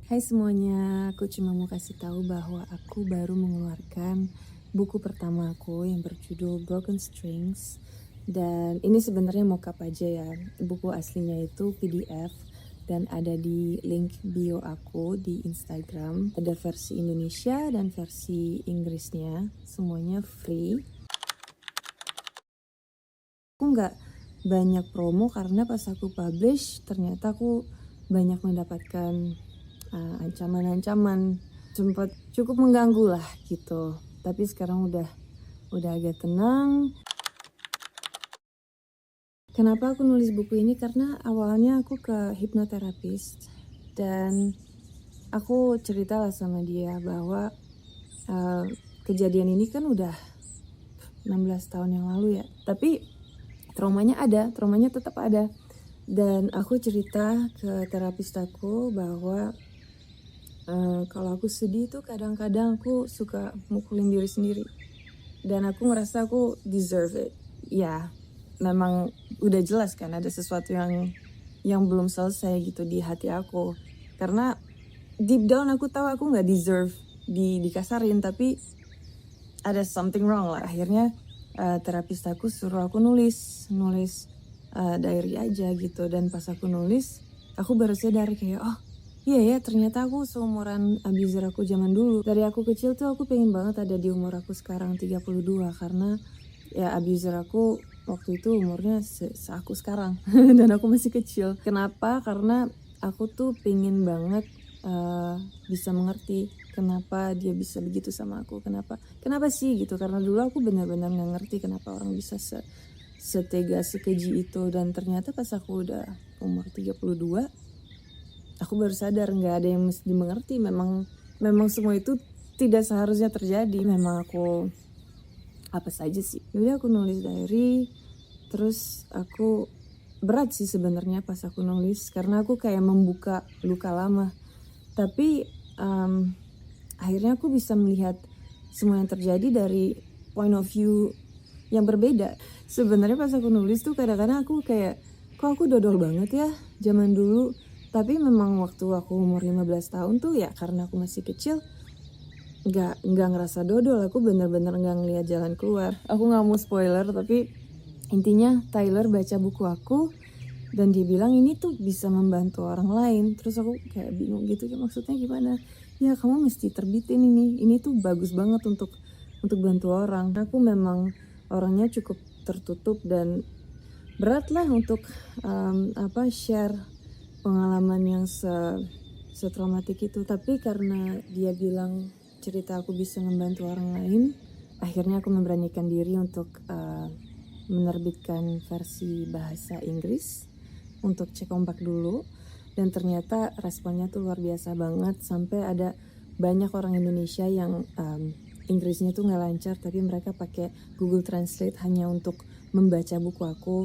Hai semuanya, aku cuma mau kasih tahu bahwa aku baru mengeluarkan buku pertama aku yang berjudul Broken Strings. Dan ini sebenarnya mockup aja ya. Buku aslinya itu PDF dan ada di link bio aku di Instagram. Ada versi Indonesia dan versi Inggrisnya, semuanya free. Aku nggak banyak promo karena pas aku publish ternyata aku banyak mendapatkan ancaman-ancaman, sempat cukup mengganggu lah gitu. Tapi sekarang udah agak tenang. Kenapa aku nulis buku ini? Karena awalnya aku ke hipnoterapis dan aku ceritalah sama dia bahwa kejadian ini kan udah 16 tahun yang lalu ya. Tapi traumanya tetap ada. Dan aku cerita ke terapis aku bahwa kalau aku sedih tuh kadang-kadang aku suka mukulin diri sendiri. Dan aku ngerasa aku deserve it. Ya, memang udah jelas kan ada sesuatu yang belum selesai gitu di hati aku. Karena deep down aku tahu aku nggak deserve dikasarin, tapi ada something wrong lah. Akhirnya terapis aku suruh aku nulis diary aja gitu. Dan pas aku nulis, aku baru sadar kayak iya ya, ternyata aku seumuran abuser aku zaman dulu. Dari aku kecil tuh aku pengen banget ada di umur aku sekarang 32 karena ya abuser aku waktu itu umurnya seaku sekarang dan aku masih kecil. Kenapa? Karena aku tuh pengen banget bisa mengerti kenapa dia bisa begitu sama aku. Kenapa sih gitu? Karena dulu aku benar-benar nggak ngerti kenapa orang bisa setega sekeji itu. Dan ternyata pas aku udah umur 32 aku baru sadar nggak ada yang mesti dimengerti. Memang semua itu tidak seharusnya terjadi. Memang aku apa saja sih. Jadi aku nulis diary, terus aku berat sih sebenarnya pas aku nulis karena aku kayak membuka luka lama. Tapi akhirnya aku bisa melihat semua yang terjadi dari point of view yang berbeda. Sebenarnya pas aku nulis tuh kadang-kadang aku kayak kok aku dodol banget ya zaman dulu. Tapi memang waktu aku umur 15 tahun tuh ya karena aku masih kecil nggak ngerasa dodol. Aku bener-bener nggak ngeliat jalan keluar. Aku nggak mau spoiler tapi intinya Tyler baca buku aku dan dia bilang ini tuh bisa membantu orang lain. Terus aku kayak bingung gitu ya, maksudnya gimana? Ya kamu mesti terbitin ini tuh bagus banget untuk bantu orang. Aku memang orangnya cukup tertutup dan berat lah untuk share pengalaman yang setraumatik itu. Tapi karena dia bilang cerita aku bisa membantu orang lain, akhirnya aku memberanikan diri untuk menerbitkan versi bahasa Inggris untuk cek ombak dulu. Dan ternyata responnya tuh luar biasa banget, sampai ada banyak orang Indonesia yang Inggrisnya tuh nggak lancar tapi mereka pakai Google Translate hanya untuk membaca buku aku.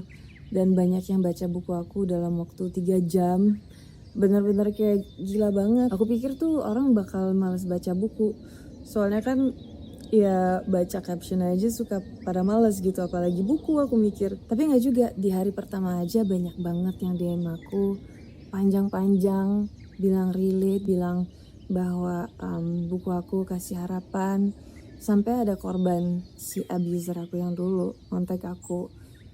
Dan banyak yang baca buku aku dalam waktu 3 jam. Benar-benar kayak gila banget. Aku pikir tuh orang bakal males baca buku. Soalnya kan ya baca caption aja suka pada males gitu, apalagi buku aku mikir. Tapi nggak juga, di hari pertama aja banyak banget yang DM aku panjang-panjang, bilang relate, bilang bahwa buku aku kasih harapan. Sampai ada korban si abuser aku yang dulu kontak aku,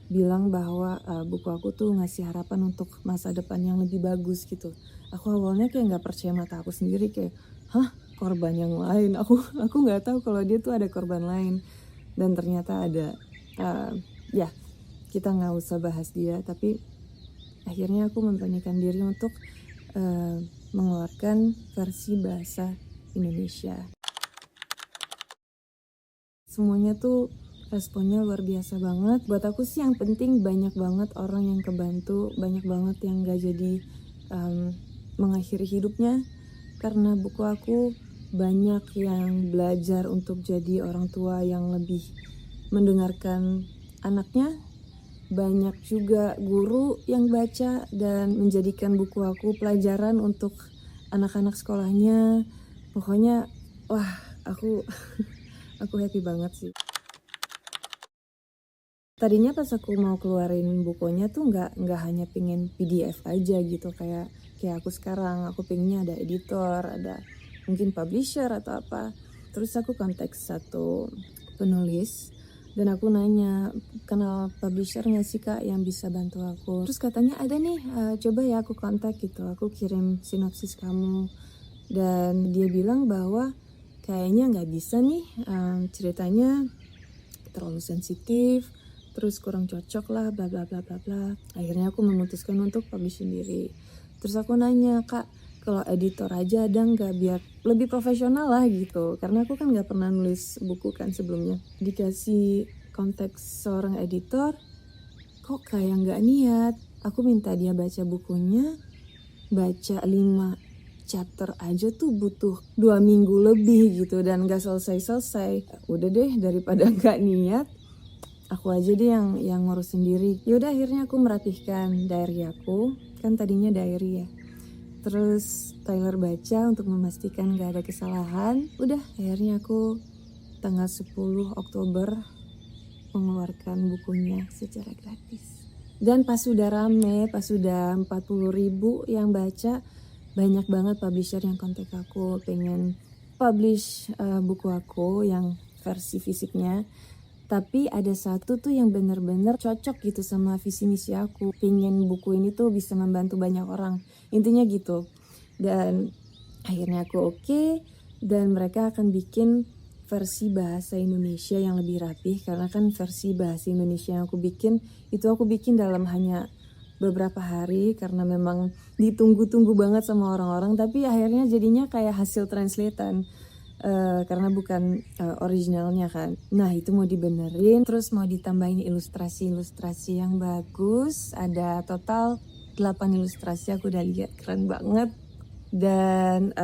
bilang bahwa buku aku tuh ngasih harapan untuk masa depan yang lebih bagus gitu. Aku awalnya kayak nggak percaya mata aku sendiri, kayak korban yang lain. Aku nggak tahu kalau dia tuh ada korban lain. Dan ternyata ada. Ya kita nggak usah bahas dia, tapi akhirnya aku memberanikan diri untuk mengeluarkan versi bahasa Indonesia. Semuanya tuh responnya luar biasa banget. Buat aku sih yang penting banyak banget orang yang kebantu, banyak banget yang gak jadi mengakhiri hidupnya karena buku aku. Banyak yang belajar untuk jadi orang tua yang lebih mendengarkan anaknya. Banyak juga guru yang baca dan menjadikan buku aku pelajaran untuk anak-anak sekolahnya. Pokoknya wah, aku happy banget sih. Tadinya pas aku mau keluarin bukunya tuh nggak hanya pengen PDF aja gitu, kayak kayak aku sekarang, aku pengennya ada editor, ada mungkin publisher atau apa. Terus aku kontak satu penulis dan aku nanya, kenal publisher nggak sih kak yang bisa bantu aku? Terus katanya ada nih, coba ya aku kontak gitu, aku kirim sinopsis kamu. Dan dia bilang bahwa kayaknya nggak bisa nih, ceritanya terlalu sensitif, terus kurang cocok lah, bla bla bla bla bla. Akhirnya aku memutuskan untuk publish sendiri. Terus aku nanya, kak, kalau editor aja ada nggak biar lebih profesional lah gitu, karena aku kan nggak pernah nulis buku kan sebelumnya. Dikasih konteks seorang editor, kok kayak nggak niat. Aku minta dia baca bukunya, baca 5 chapter aja tuh butuh 2 minggu lebih gitu dan gak selesai-selesai. Udah deh, daripada gak niat, aku aja deh yang ngurus sendiri. Yaudah akhirnya aku merapihkan diary aku, kan tadinya diary ya. Terus Tyler baca untuk memastikan gak ada kesalahan. Udah akhirnya aku tanggal 10 Oktober mengeluarkan bukunya secara gratis. Dan pas sudah rame, pas sudah 40.000 yang baca, banyak banget publisher yang kontak aku pengen publish buku aku yang versi fisiknya. Tapi ada satu tuh yang bener-bener cocok gitu sama visi misi aku. Pengen buku ini tuh bisa membantu banyak orang. Intinya gitu. Dan akhirnya aku oke. Dan mereka akan bikin versi bahasa Indonesia yang lebih rapih. Karena kan versi bahasa Indonesia yang aku bikin, itu aku bikin dalam hanya beberapa hari. Karena memang ditunggu-tunggu banget sama orang-orang. Tapi akhirnya jadinya kayak hasil translatean. Karena bukan originalnya kan. Nah itu mau dibenerin, terus mau ditambahin ilustrasi-ilustrasi yang bagus. Ada total 8 ilustrasi, aku udah lihat keren banget. Dan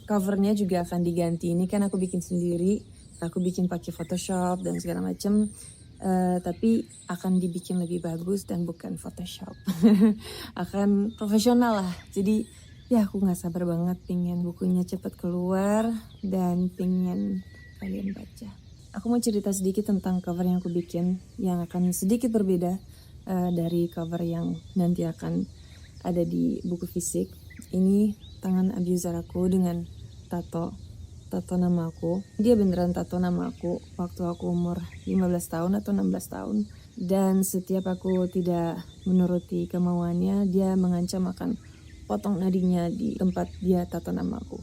covernya juga akan diganti. Ini kan aku bikin sendiri, aku bikin pakai Photoshop dan segala macem. Tapi akan dibikin lebih bagus dan bukan Photoshop. Akan profesional lah. Jadi ya aku gak sabar banget pengen bukunya cepat keluar dan pengen kalian baca. Aku mau cerita sedikit tentang cover yang aku bikin yang akan sedikit berbeda dari cover yang nanti akan ada di buku fisik. Ini tangan abuser aku dengan tato nama aku. Dia beneran tato nama aku waktu aku umur 15 tahun atau 16 tahun. Dan setiap aku tidak menuruti kemauannya, dia mengancam akan potong nadinya di tempat dia tato nama aku.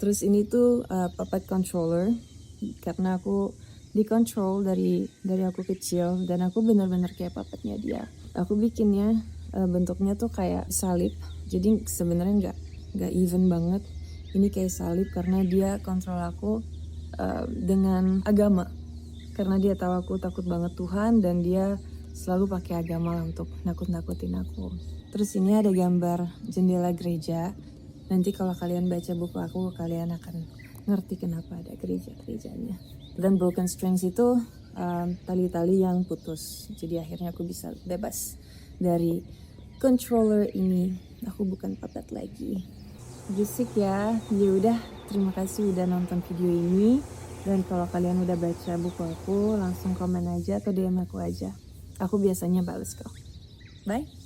Terus ini tuh puppet controller karena aku dikontrol dari aku kecil dan aku benar-benar kayak puppetnya dia. Aku bikinnya bentuknya tuh kayak salib. Jadi sebenarnya nggak even banget. Ini kayak salib karena dia kontrol aku dengan agama. Karena dia tahu aku takut banget Tuhan dan dia selalu pakai agama untuk nakut-nakutin aku. Terus ini ada gambar jendela gereja. Nanti kalau kalian baca buku aku, kalian akan ngerti kenapa ada gereja-gerejanya. Dan broken strings itu tali-tali yang putus. Jadi akhirnya aku bisa bebas dari controller ini. Aku bukan puppet lagi. Berisik ya. Ya udah, terima kasih udah nonton video ini. Dan kalau kalian udah baca buku aku, langsung komen aja atau DM aku aja. Aku biasanya bales kok. Bye.